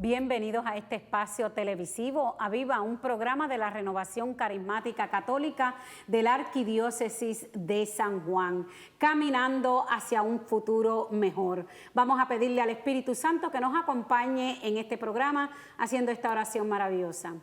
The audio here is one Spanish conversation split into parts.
Bienvenidos a este espacio televisivo Aviva, un programa de la Renovación Carismática Católica de la Arquidiócesis de San Juan, caminando hacia un futuro mejor. Vamos a pedirle al Espíritu Santo que nos acompañe en este programa haciendo esta oración maravillosa.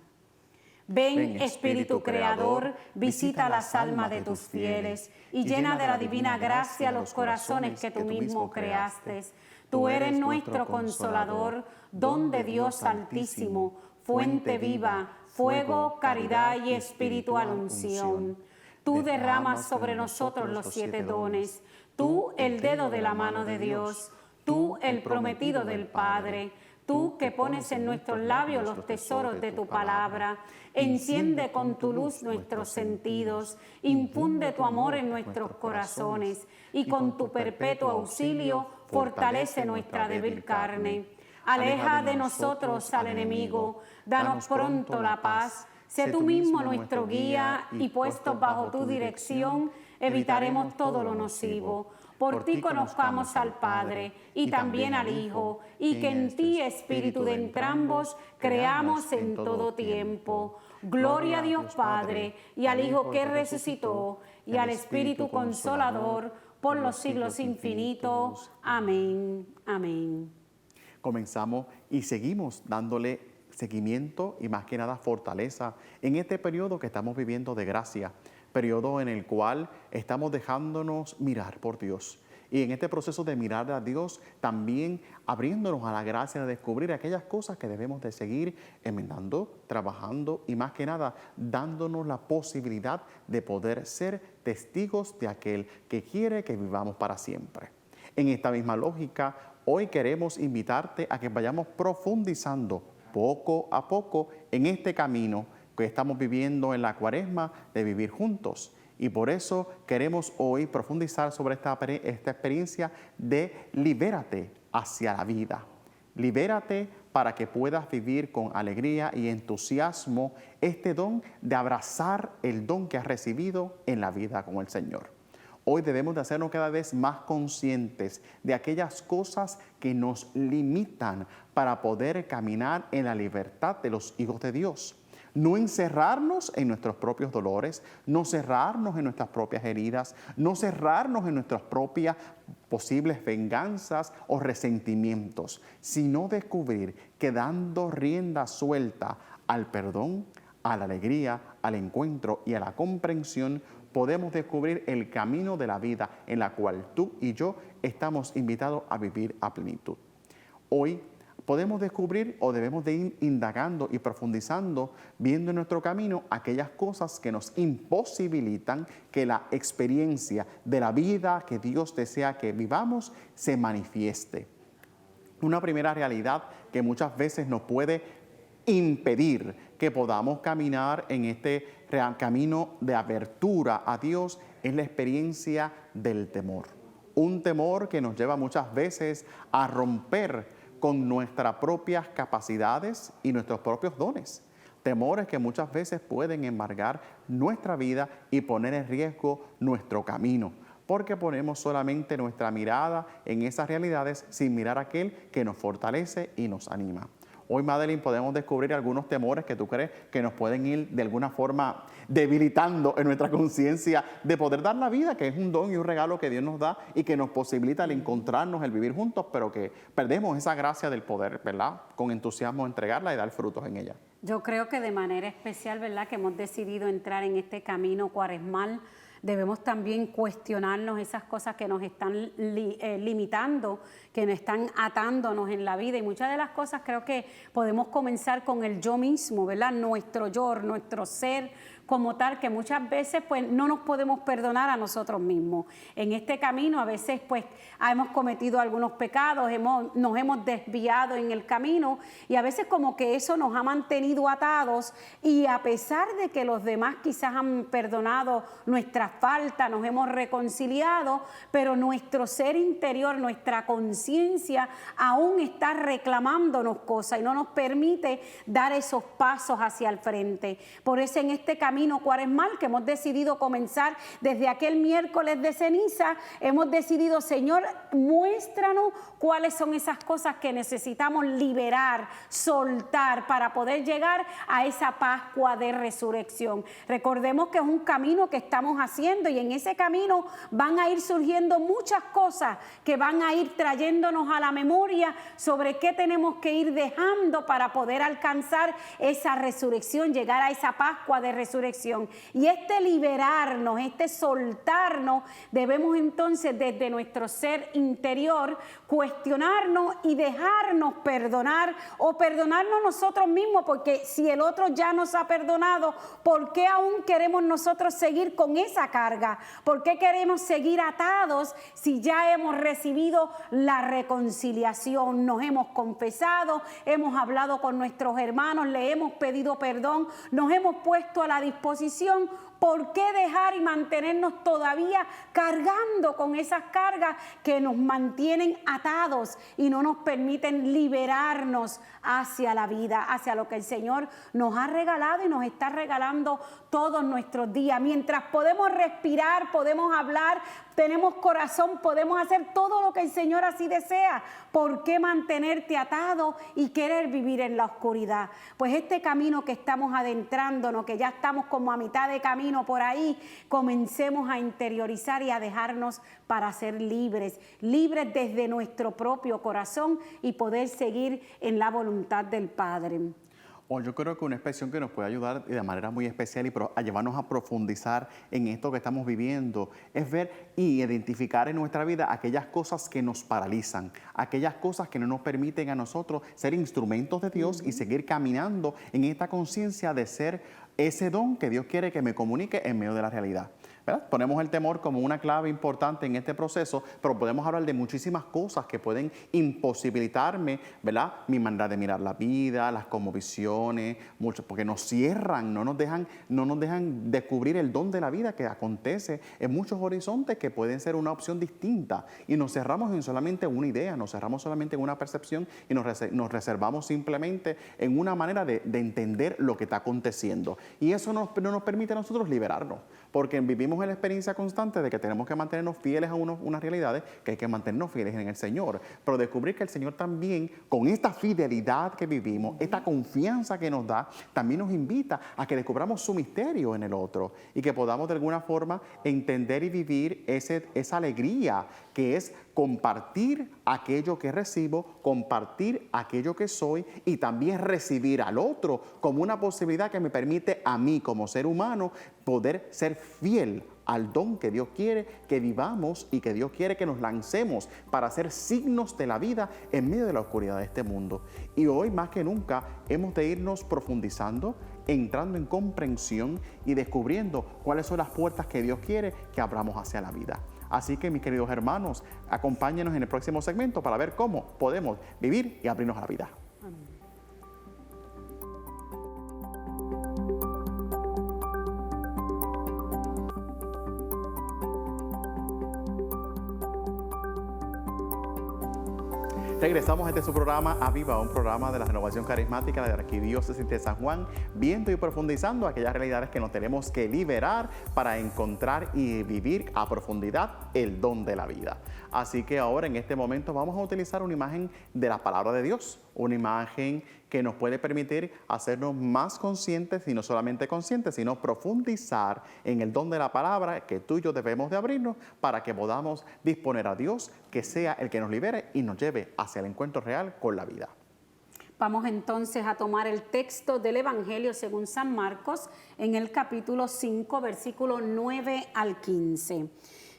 Ven, Espíritu Creador, visita las almas de tus fieles y llena de la divina gracia los corazones que tú mismo creaste. Tú eres nuestro Consolador, don de Dios Altísimo, fuente viva, fuego, caridad y espiritual unción. Tú derramas sobre nosotros los 7 dones, tú el dedo de la mano de Dios, tú el prometido del Padre, tú que pones en nuestros labios los tesoros de tu palabra. Enciende con tu luz nuestros sentidos, infunde tu amor en nuestros corazones y con tu perpetuo auxilio fortalece nuestra débil carne. Aleja de nosotros al enemigo, danos pronto la paz. Sé tú mismo nuestro guía y puestos bajo tu dirección evitaremos todo lo nocivo. Por ti conozcamos al Padre y también al Hijo, y que en ti, Espíritu de entrambos, creamos en todo tiempo. Gloria a Dios Padre, y al Hijo que resucitó, y al Espíritu Consolador, por los siglos infinitos. Amén. Amén. Comenzamos y seguimos dándole seguimiento y más que nada fortaleza en este periodo que estamos viviendo de gracia, periodo en el cual estamos dejándonos mirar por Dios. Y en este proceso de mirar a Dios, también abriéndonos a la gracia de descubrir aquellas cosas que debemos de seguir enmendando, trabajando y más que nada dándonos la posibilidad de poder ser testigos de aquel que quiere que vivamos para siempre. En esta misma lógica, hoy queremos invitarte a que vayamos profundizando poco a poco en este camino que estamos viviendo en la Cuaresma de vivir juntos. Y por eso queremos hoy profundizar sobre esta experiencia de libérate hacia la vida. Libérate para que puedas vivir con alegría y entusiasmo este don de abrazar el don que has recibido en la vida con el Señor. Hoy debemos de hacernos cada vez más conscientes de aquellas cosas que nos limitan para poder caminar en la libertad de los hijos de Dios. No encerrarnos en nuestros propios dolores, no cerrarnos en nuestras propias heridas, no cerrarnos en nuestras propias posibles venganzas o resentimientos, sino descubrir que dando rienda suelta al perdón, a la alegría, al encuentro y a la comprensión, podemos descubrir el camino de la vida en la cual tú y yo estamos invitados a vivir a plenitud. Hoy podemos descubrir o debemos de ir indagando y profundizando, viendo en nuestro camino aquellas cosas que nos imposibilitan que la experiencia de la vida que Dios desea que vivamos se manifieste. Una primera realidad que muchas veces nos puede impedir que podamos caminar en este camino de apertura a Dios es la experiencia del temor. Un temor que nos lleva muchas veces a romper con nuestras propias capacidades y nuestros propios dones. Temores que muchas veces pueden embargar nuestra vida y poner en riesgo nuestro camino, porque ponemos solamente nuestra mirada en esas realidades sin mirar a aquel que nos fortalece y nos anima. Hoy, Madeline, podemos descubrir algunos temores que tú crees que nos pueden ir de alguna forma debilitando en nuestra conciencia de poder dar la vida, que es un don y un regalo que Dios nos da y que nos posibilita el encontrarnos, el vivir juntos, pero que perdemos esa gracia del poder, ¿verdad? Con entusiasmo entregarla y dar frutos en ella. Yo creo que de manera especial, ¿verdad?, que hemos decidido entrar en este camino cuaresmal, debemos también cuestionarnos esas cosas que nos están limitando, que nos están atándonos en la vida. Y muchas de las cosas creo que podemos comenzar con el yo mismo, ¿verdad? Nuestro yo, nuestro ser como tal, que muchas veces pues no nos podemos perdonar a nosotros mismos. En este camino a veces pues hemos cometido algunos pecados, nos hemos desviado en el camino y a veces como que eso nos ha mantenido mantenido atados y a pesar de que los demás quizás han perdonado nuestras faltas, nos hemos reconciliado, pero nuestro ser interior, nuestra conciencia aún está reclamándonos cosas y no nos permite dar esos pasos hacia el frente. Por eso en este camino cuaresmal que hemos decidido comenzar desde aquel miércoles de ceniza, hemos decidido, Señor, muéstranos cuáles son esas cosas que necesitamos liberar, soltar para poder llegar a esa Pascua de resurrección. Recordemos que es un camino que estamos haciendo y en ese camino van a ir surgiendo muchas cosas que van a ir trayéndonos a la memoria sobre qué tenemos que ir dejando para poder alcanzar esa resurrección, llegar a esa Pascua de resurrección. Y este liberarnos, este soltarnos, debemos entonces desde nuestro ser interior cuestionarnos y dejarnos perdonar o perdonarnos nosotros mismos, porque si el otro ya nos ha perdonado, ¿por qué aún queremos nosotros seguir con esa carga? ¿Por qué queremos seguir atados si ya hemos recibido la reconciliación? Nos hemos confesado, hemos hablado con nuestros hermanos, le hemos pedido perdón, nos hemos puesto a la disposición. ¿Por qué dejar y mantenernos todavía cargando con esas cargas que nos mantienen atados y no nos permiten liberarnos hacia la vida, hacia lo que el Señor nos ha regalado y nos está regalando todos nuestros días? Mientras podemos respirar, podemos hablar, tenemos corazón, podemos hacer todo lo que el Señor así desea. ¿Por qué mantenerte atado y querer vivir en la oscuridad? Pues este camino que estamos adentrándonos, que ya estamos como a mitad de camino por ahí, comencemos a interiorizar y a dejarnos para ser libres, libres desde nuestro propio corazón y poder seguir en la voluntad del Padre. Yo creo que una expresión que nos puede ayudar de manera muy especial y a llevarnos a profundizar en esto que estamos viviendo es ver y identificar en nuestra vida aquellas cosas que nos paralizan, aquellas cosas que no nos permiten a nosotros ser instrumentos de Dios y seguir caminando en esta conciencia de ser ese don que Dios quiere que me comunique en medio de la realidad. ¿Verdad? Ponemos el temor como una clave importante en este proceso, pero podemos hablar de muchísimas cosas que pueden imposibilitarme, ¿verdad? Mi manera de mirar la vida, las cosmovisiones, mucho, porque nos cierran, no nos dejan descubrir el don de la vida que acontece en muchos horizontes que pueden ser una opción distinta. Y nos cerramos en solamente una idea, nos cerramos solamente en una percepción y nos reservamos simplemente en una manera de entender lo que está aconteciendo. Y eso no nos permite a nosotros liberarnos, porque vivimos en la experiencia constante de que tenemos que mantenernos fieles a unas realidades, que hay que mantenernos fieles en el Señor, pero descubrir que el Señor también, con esta fidelidad que vivimos, esta confianza que nos da, también nos invita a que descubramos su misterio en el otro y que podamos de alguna forma entender y vivir esa alegría que es compartir aquello que recibo, compartir aquello que soy y también recibir al otro como una posibilidad que me permite a mí como ser humano poder ser fiel al don que Dios quiere que vivamos y que Dios quiere que nos lancemos para ser signos de la vida en medio de la oscuridad de este mundo. Y hoy más que nunca hemos de irnos profundizando, entrando en comprensión y descubriendo cuáles son las puertas que Dios quiere que abramos hacia la vida. Así que mis queridos hermanos, acompáñenos en el próximo segmento para ver cómo podemos vivir y abrirnos a la vida. Amén. Regresamos a este su programa Aviva, un programa de la renovación carismática de la Arquidiócesis de San Juan, viendo y profundizando aquellas realidades que nos tenemos que liberar para encontrar y vivir a profundidad el don de la vida. Así que ahora en este momento vamos a utilizar una imagen de la palabra de Dios, una imagen que nos puede permitir hacernos más conscientes y no solamente conscientes, sino profundizar en el don de la palabra que tú y yo debemos de abrirnos para que podamos disponer a Dios que sea el que nos libere y nos lleve hacia el encuentro real con la vida. Vamos entonces a tomar el texto del Evangelio según San Marcos en el capítulo 5, versículo 9 al 15.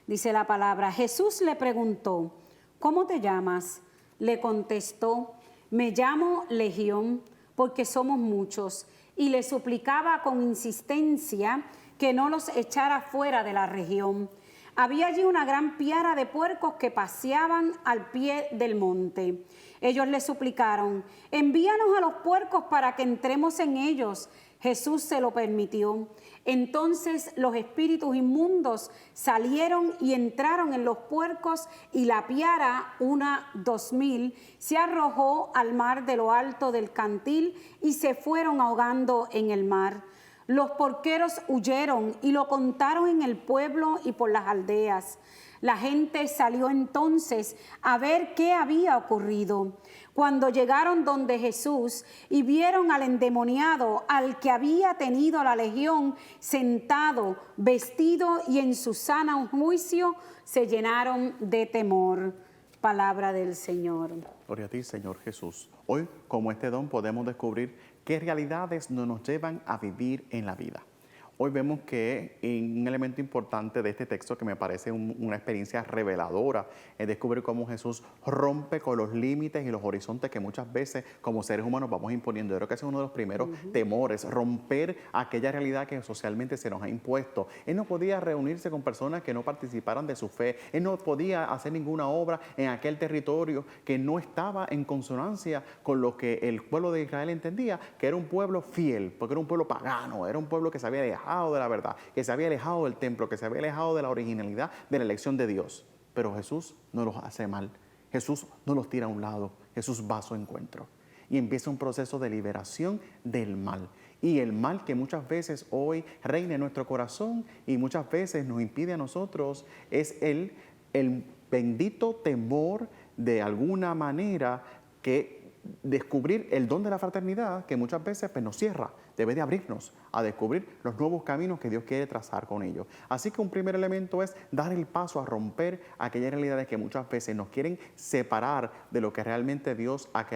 Dice la palabra: Jesús le preguntó, ¿cómo te llamas? Le contestó, me llamo Legión, porque somos muchos. Y le suplicaba con insistencia que no los echara fuera de la región. Había allí una gran piara de puercos que paseaban al pie del monte. Ellos le suplicaron: envíanos a los puercos para que entremos en ellos. Jesús se lo permitió. Entonces los espíritus inmundos salieron y entraron en los puercos, y la piara, una 2000, se arrojó al mar de lo alto del cantil y se fueron ahogando en el mar. Los porqueros huyeron y lo contaron en el pueblo y por las aldeas. La gente salió entonces a ver qué había ocurrido. Cuando llegaron donde Jesús y vieron al endemoniado, al que había tenido la legión, sentado, vestido y en su sano juicio, se llenaron de temor. Palabra del Señor. Gloria a ti, Señor Jesús. Hoy, como este don, podemos descubrir qué realidades nos llevan a vivir en la vida. Hoy vemos que un elemento importante de este texto, que me parece una experiencia reveladora, es descubrir cómo Jesús rompe con los límites y los horizontes que muchas veces como seres humanos vamos imponiendo. Yo creo que ese es uno de los primeros temores, romper aquella realidad que socialmente se nos ha impuesto. Él no podía reunirse con personas que no participaran de su fe. Él no podía hacer ninguna obra en aquel territorio que no estaba en consonancia con lo que el pueblo de Israel entendía, que era un pueblo fiel, porque era un pueblo pagano, era un pueblo que se había dejado de la verdad, que se había alejado del templo, que se había alejado de la originalidad de la elección de Dios. Pero Jesús no los hace mal, Jesús no los tira a un lado, Jesús va a su encuentro y empieza un proceso de liberación del mal. Y el mal que muchas veces hoy reina en nuestro corazón y muchas veces nos impide a nosotros es el bendito temor, de alguna manera, que descubrir el don de la fraternidad, que muchas veces pues, nos cierra. Debe de abrirnos a descubrir los nuevos caminos que Dios quiere trazar con ellos. Así que un primer elemento es dar el paso a romper aquellas realidades que muchas veces nos quieren separar de lo que realmente Dios ha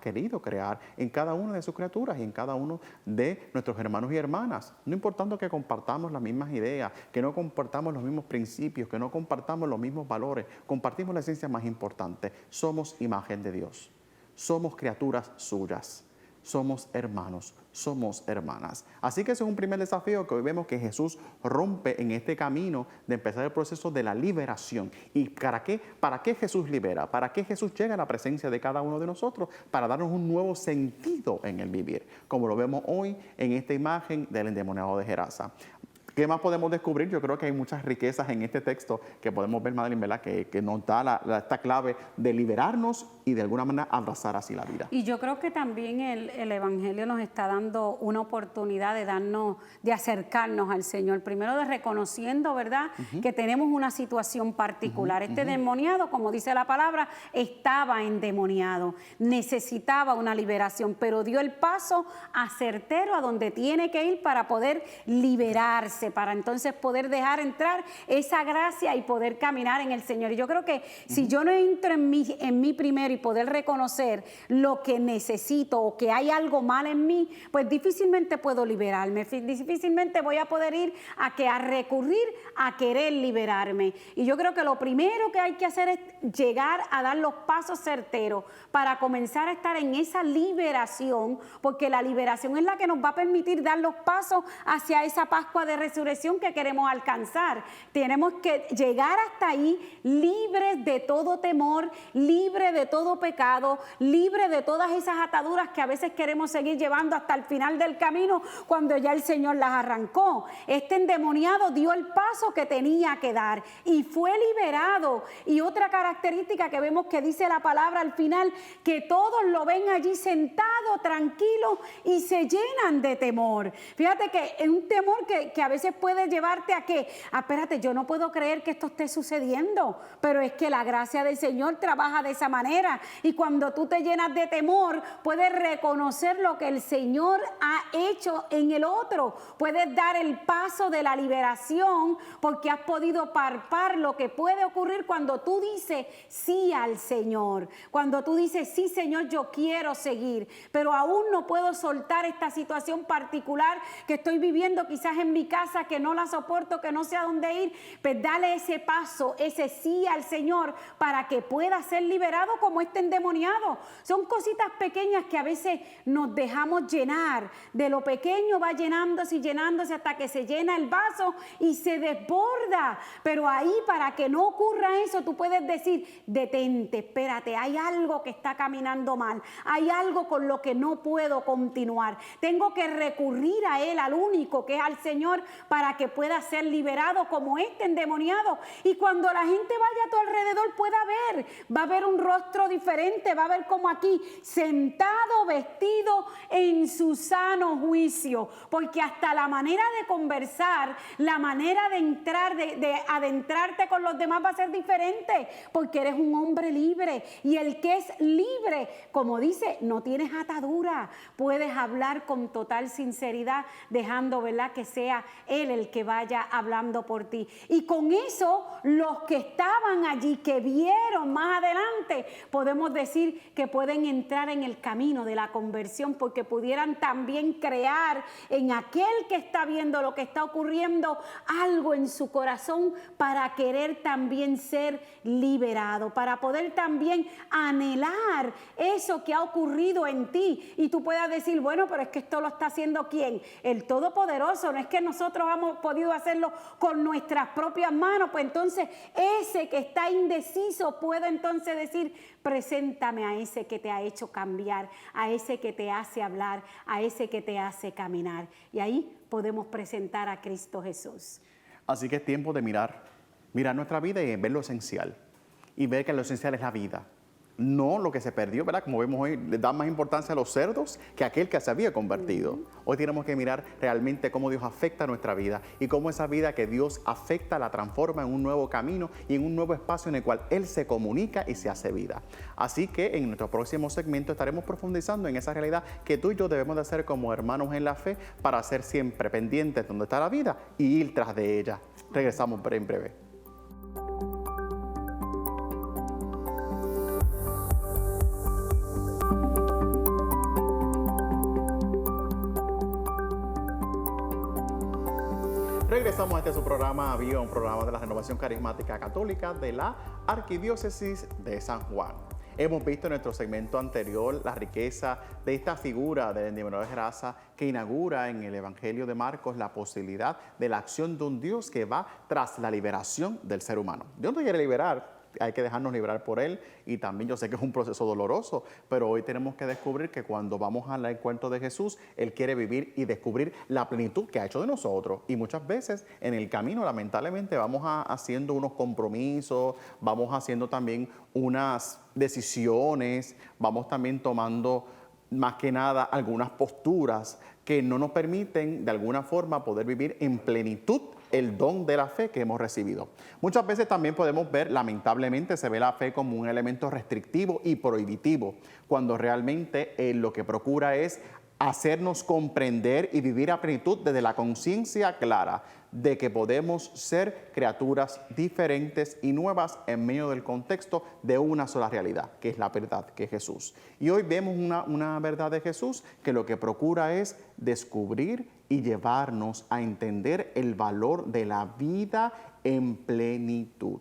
querido crear en cada una de sus criaturas y en cada uno de nuestros hermanos y hermanas. No importando que compartamos las mismas ideas, que no compartamos los mismos principios, que no compartamos los mismos valores, compartimos la esencia más importante: somos imagen de Dios. Somos criaturas suyas, somos hermanos, somos hermanas. Así que ese es un primer desafío que hoy vemos que Jesús rompe en este camino de empezar el proceso de la liberación. ¿Y para qué? ¿Para qué Jesús libera? ¿Para qué Jesús llega a la presencia de cada uno de nosotros? Para darnos un nuevo sentido en el vivir, como lo vemos hoy en esta imagen del endemoniado de Gerasa. ¿Qué más podemos descubrir? Yo creo que hay muchas riquezas en este texto que podemos ver, Madeline, ¿verdad? Que nos da esta clave de liberarnos y de alguna manera abrazar así la vida. Y yo creo que también el Evangelio nos está dando una oportunidad de acercarnos al Señor. Primero de reconociendo, ¿verdad? Que tenemos una situación particular. Este endemoniado, como dice la palabra, estaba endemoniado, necesitaba una liberación, pero dio el paso certero a donde tiene que ir para poder liberarse, para entonces poder dejar entrar esa gracia y poder caminar en el Señor. Y yo creo que si yo no entro en mí primero y poder reconocer lo que necesito o que hay algo mal en mí, pues difícilmente puedo liberarme, difícilmente voy a poder ir a recurrir a querer liberarme. Y yo creo que lo primero que hay que hacer es llegar a dar los pasos certeros para comenzar a estar en esa liberación, porque la liberación es la que nos va a permitir dar los pasos hacia esa Pascua de resurrección que queremos alcanzar. Tenemos que llegar hasta ahí libres de todo temor, libres de todo pecado, libres de todas esas ataduras que a veces queremos seguir llevando hasta el final del camino cuando ya el Señor las arrancó. Este endemoniado dio el paso que tenía que dar y fue liberado. Y otra característica que vemos que dice la palabra al final, que todos lo ven allí sentado, tranquilo, y se llenan de temor. Fíjate que es un temor que a veces puede llevarte a que, espérate, yo no puedo creer que esto esté sucediendo, pero es que la gracia del Señor trabaja de esa manera, y cuando tú te llenas de temor, puedes reconocer lo que el Señor ha hecho en el otro, puedes dar el paso de la liberación, porque has podido palpar lo que puede ocurrir cuando tú dices sí al Señor, cuando tú dices sí, Señor, yo quiero seguir, pero aún no puedo soltar esta situación particular que estoy viviendo quizás en mi casa, casa, que no la soporto, que no sé a dónde ir, pues dale ese paso, ese sí al Señor para que pueda ser liberado como este endemoniado. Son cositas pequeñas que a veces nos dejamos llenar. De lo pequeño va llenándose y llenándose hasta que se llena el vaso y se desborda. Pero ahí, para que no ocurra eso, tú puedes decir, detente, espérate, hay algo que está caminando mal, hay algo con lo que no puedo continuar. Tengo que recurrir a Él, al único que es al Señor, para que pueda ser liberado como este endemoniado. Y cuando la gente vaya a tu alrededor pueda ver, va a ver un rostro diferente, va a ver como aquí, sentado, vestido en su sano juicio, porque hasta la manera de conversar, la manera de entrar, de adentrarte con los demás va a ser diferente, porque eres un hombre libre, y el que es libre, como dice, no tienes atadura, puedes hablar con total sinceridad, dejando, ¿verdad?, que sea Él el que vaya hablando por ti. Y con eso, los que estaban allí, que vieron más adelante, podemos decir que pueden entrar en el camino de la conversión, porque pudieran también crear en aquel que está viendo lo que está ocurriendo algo en su corazón para querer también ser liberado, para poder también anhelar eso que ha ocurrido en ti. Y tú puedas decir, bueno, pero es que esto lo está haciendo ¿quién? El Todopoderoso. No es que nosotros hemos podido hacerlo con nuestras propias manos. Pues entonces ese que está indeciso puede entonces decir, preséntame a ese que te ha hecho cambiar, a ese que te hace hablar, a ese que te hace caminar. Y ahí podemos presentar a Cristo Jesús. Así que es tiempo de mirar nuestra vida y ver lo esencial. Y ver que lo esencial es la vida. No lo que se perdió, ¿verdad? Como vemos hoy, le da más importancia a los cerdos que a aquel que se había convertido. Hoy tenemos que mirar realmente cómo Dios afecta nuestra vida y cómo esa vida que Dios afecta la transforma en un nuevo camino y en un nuevo espacio en el cual Él se comunica y se hace vida. Así que en nuestro próximo segmento estaremos profundizando en esa realidad que tú y yo debemos de hacer como hermanos en la fe para ser siempre pendientes de dónde está la vida y ir tras de ella. Regresamos en breve. Regresamos a este su programa, había un programa de la Renovación Carismática Católica de la Arquidiócesis de San Juan. Hemos visto en nuestro segmento anterior la riqueza de esta figura del endemoniado de Gerasa que inaugura en el Evangelio de Marcos la posibilidad de la acción de un Dios que va tras la liberación del ser humano. Dios no quiere liberar, hay que dejarnos liberar por Él, y también yo sé que es un proceso doloroso, pero hoy tenemos que descubrir que cuando vamos al encuentro de Jesús, Él quiere vivir y descubrir la plenitud que ha hecho de nosotros. Y muchas veces en el camino, lamentablemente, vamos haciendo unos compromisos, vamos haciendo también unas decisiones, vamos también tomando más que nada algunas posturas que no nos permiten de alguna forma poder vivir en plenitud el don de la fe que hemos recibido. Muchas veces también podemos ver, lamentablemente, se ve la fe como un elemento restrictivo y prohibitivo, cuando realmente lo que procura es hacernos comprender y vivir a plenitud desde la conciencia clara de que podemos ser criaturas diferentes y nuevas en medio del contexto de una sola realidad, que es la verdad, que es Jesús. Y hoy vemos una verdad de Jesús que lo que procura es descubrir y llevarnos a entender el valor de la vida en plenitud.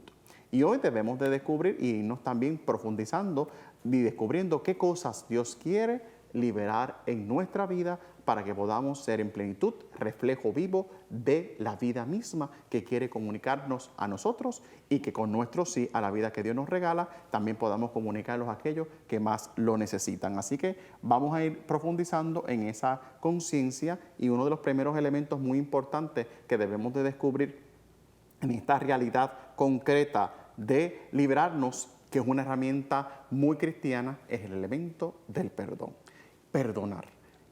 Y hoy debemos de descubrir y irnos también profundizando y descubriendo qué cosas Dios quiere liberar en nuestra vida para que podamos ser en plenitud reflejo vivo de la vida misma que quiere comunicarnos a nosotros, y que con nuestro sí a la vida que Dios nos regala también podamos comunicarlos a aquellos que más lo necesitan. Así que vamos a ir profundizando en esa conciencia, y uno de los primeros elementos muy importantes que debemos de descubrir en esta realidad concreta de liberarnos, que es una herramienta muy cristiana, es el elemento del perdón. Perdonar.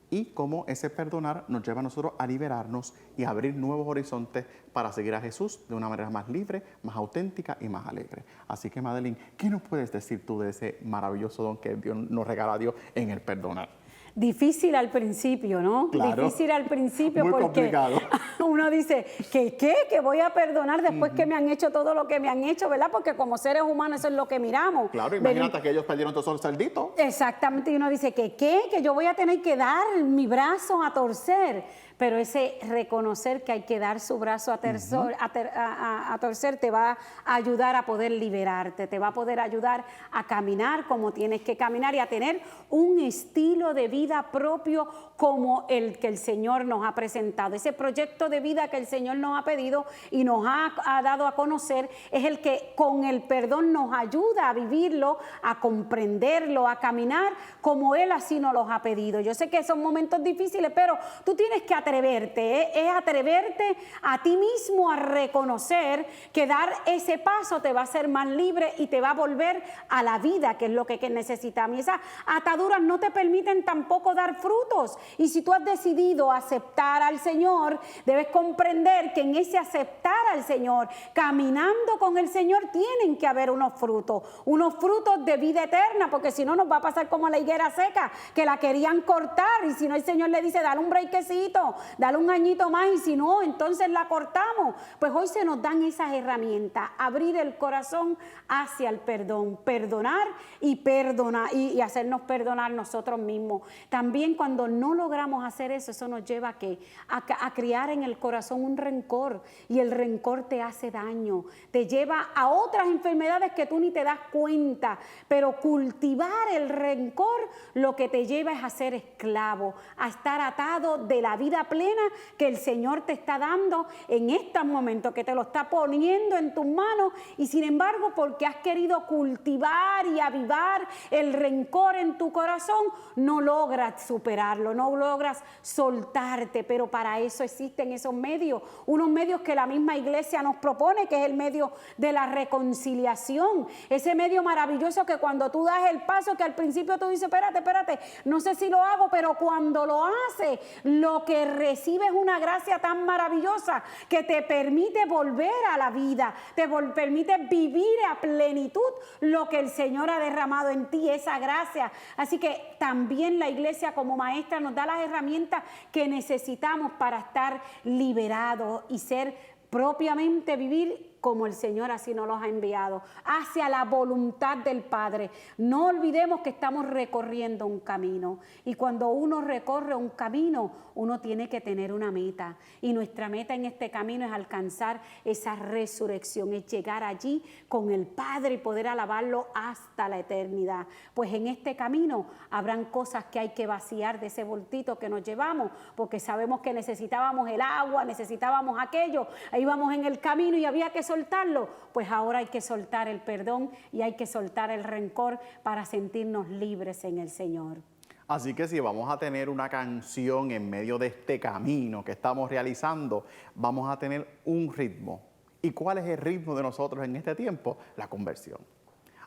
Y cómo ese perdonar nos lleva a nosotros a liberarnos y a abrir nuevos horizontes para seguir a Jesús de una manera más libre, más auténtica y más alegre. Así que, Madeline, ¿qué nos puedes decir tú de ese maravilloso don que Dios nos regala a Dios en el perdonar? Difícil al principio, ¿no? Claro. Difícil al principio. Muy porque complicado. Uno dice, ¿qué? Que voy a perdonar después que me han hecho todo lo que me han hecho, ¿verdad? Porque como seres humanos eso es lo que miramos. Claro, imagínate que ellos perdieron todos esos cerditos. Exactamente, y uno dice, ¿qué? Que yo voy a tener que dar mi brazo a torcer. pero ese reconocer que hay que dar su brazo a torcer te va a ayudar a poder liberarte, te va a poder ayudar a caminar como tienes que caminar y a tener un estilo de vida propio como el que el Señor nos ha presentado. Ese proyecto de vida que el Señor nos ha pedido y nos ha dado a conocer es el que con el perdón nos ayuda a vivirlo, a comprenderlo, a caminar como Él así nos los ha pedido. Yo sé que son momentos difíciles, pero tú tienes que atreverte, es atreverte a ti mismo a reconocer que dar ese paso te va a hacer más libre y te va a volver a la vida, que es lo que necesitamos. Y esas ataduras no te permiten tampoco dar frutos. Y si tú has decidido aceptar al Señor, debes comprender que en ese aceptar al Señor, caminando con el Señor, tienen que haber unos frutos de vida eterna, porque si no nos va a pasar como la higuera seca, que la querían cortar, y si no el Señor le dice, dale un breakcito, dale un añito más, y si no, entonces la cortamos. Pues hoy se nos dan esas herramientas, abrir el corazón hacia el perdón, perdonar y hacernos perdonar nosotros mismos. También cuando no logramos hacer eso, eso nos lleva a ¿qué? A criar en el corazón un rencor, y el rencor te hace daño, te lleva a otras enfermedades que tú ni te das cuenta, pero cultivar el rencor lo que te lleva es a ser esclavo, a estar atado de la vida plena que el Señor te está dando en estos momentos, que te lo está poniendo en tus manos, y sin embargo, porque has querido cultivar y avivar el rencor en tu corazón, no logras superarlo, no logras soltarte. Pero para eso existen esos medios, unos medios que la misma iglesia nos propone, que es el medio de la reconciliación, ese medio maravilloso que cuando tú das el paso, que al principio tú dices, espérate, no sé si lo hago, pero cuando lo haces, lo que recibes es una gracia tan maravillosa que te permite volver a la vida, te permite vivir a plenitud lo que el Señor ha derramado en ti, esa gracia. Así que también la iglesia como maestra nos da las herramientas que necesitamos para estar liberados y ser propiamente vivir como el Señor así nos los ha enviado, hacia la voluntad del Padre. No olvidemos que estamos recorriendo un camino, y cuando uno recorre un camino, uno tiene que tener una meta, y nuestra meta en este camino es alcanzar esa resurrección, es llegar allí con el Padre y poder alabarlo hasta la eternidad. Pues en este camino habrán cosas que hay que vaciar de ese bultito que nos llevamos, porque sabemos que necesitábamos el agua, necesitábamos aquello, ahí vamos en el camino y había que soltarlo. Pues ahora hay que soltar el perdón y hay que soltar el rencor para sentirnos libres en el Señor. Así que si vamos a tener una canción en medio de este camino que estamos realizando, vamos a tener un ritmo. ¿Y cuál es el ritmo de nosotros en este tiempo? La conversión.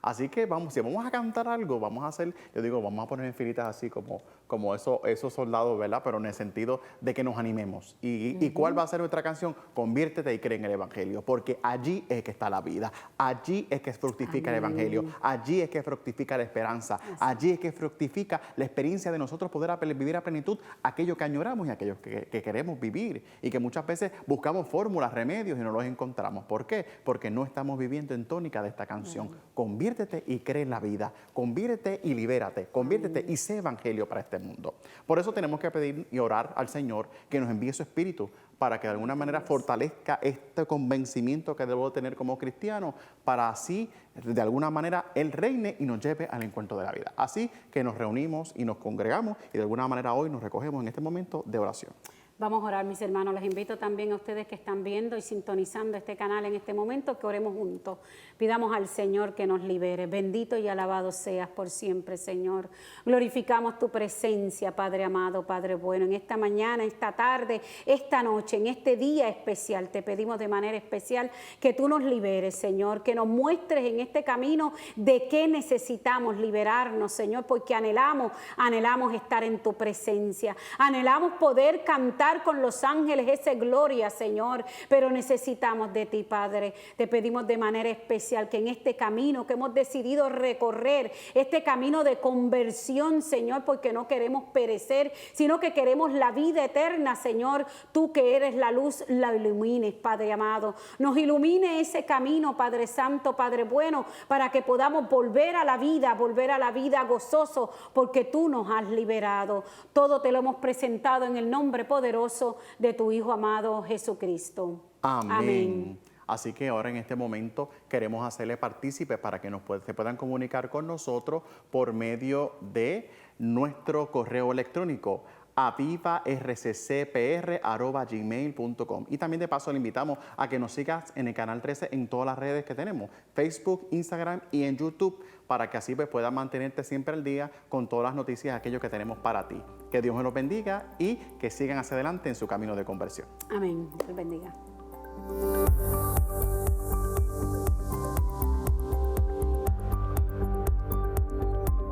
Así que si vamos a cantar algo, vamos a hacer, yo digo, vamos a poner en filitas así como esos soldados, ¿verdad? Pero en el sentido de que nos animemos. ¿Y cuál va a ser nuestra canción? Conviértete y cree en el Evangelio, porque allí es que está la vida, allí es que fructifica el Evangelio, allí es que fructifica la esperanza, allí es que fructifica la experiencia de nosotros poder vivir a plenitud aquello que añoramos y aquello que queremos vivir, y que muchas veces buscamos fórmulas, remedios y no los encontramos. ¿Por qué? Porque no estamos viviendo en tónica de esta canción. Conviértete y cree en la vida, conviértete y libérate, conviértete y sé evangelio para este mundo. Por eso tenemos que pedir y orar al Señor que nos envíe su Espíritu para que de alguna manera fortalezca este convencimiento que debo tener como cristiano, para así de alguna manera Él reine y nos lleve al encuentro de la vida. Así que nos reunimos y nos congregamos y de alguna manera hoy nos recogemos en este momento de oración. Vamos a orar, mis hermanos. Les invito también a ustedes que están viendo y sintonizando este canal en este momento, que oremos juntos. Pidamos al Señor que nos libere. Bendito y alabado seas por siempre, Señor. Glorificamos tu presencia, Padre amado, Padre bueno. En esta mañana, esta tarde, esta noche, en este día especial, te pedimos de manera especial que tú nos liberes, Señor, que nos muestres en este camino de qué necesitamos liberarnos, Señor, porque anhelamos estar en tu presencia. Anhelamos poder cantar con los ángeles esa gloria, Señor, pero necesitamos de ti, Padre. Te pedimos de manera especial que en este camino que hemos decidido recorrer, este camino de conversión, Señor, porque no queremos perecer, sino que queremos la vida eterna, Señor, tú que eres la luz, la ilumines, Padre amado. Nos ilumine ese camino, Padre Santo, Padre bueno, para que podamos volver a la vida gozoso, porque tú nos has liberado. Todo te lo hemos presentado en el nombre poderoso poderoso de tu Hijo amado Jesucristo. Amén. Así que ahora en este momento queremos hacerle partícipe para que se puedan comunicar con nosotros por medio de nuestro correo electrónico avivarccpr@gmail.com. Y también de paso le invitamos a que nos sigas en el Canal 13 en todas las redes que tenemos, Facebook, Instagram y en YouTube, para que así pues puedas mantenerte siempre al día con todas las noticias, aquello que tenemos para ti. Que Dios me los bendiga y que sigan hacia adelante en su camino de conversión. Amén. Dios bendiga.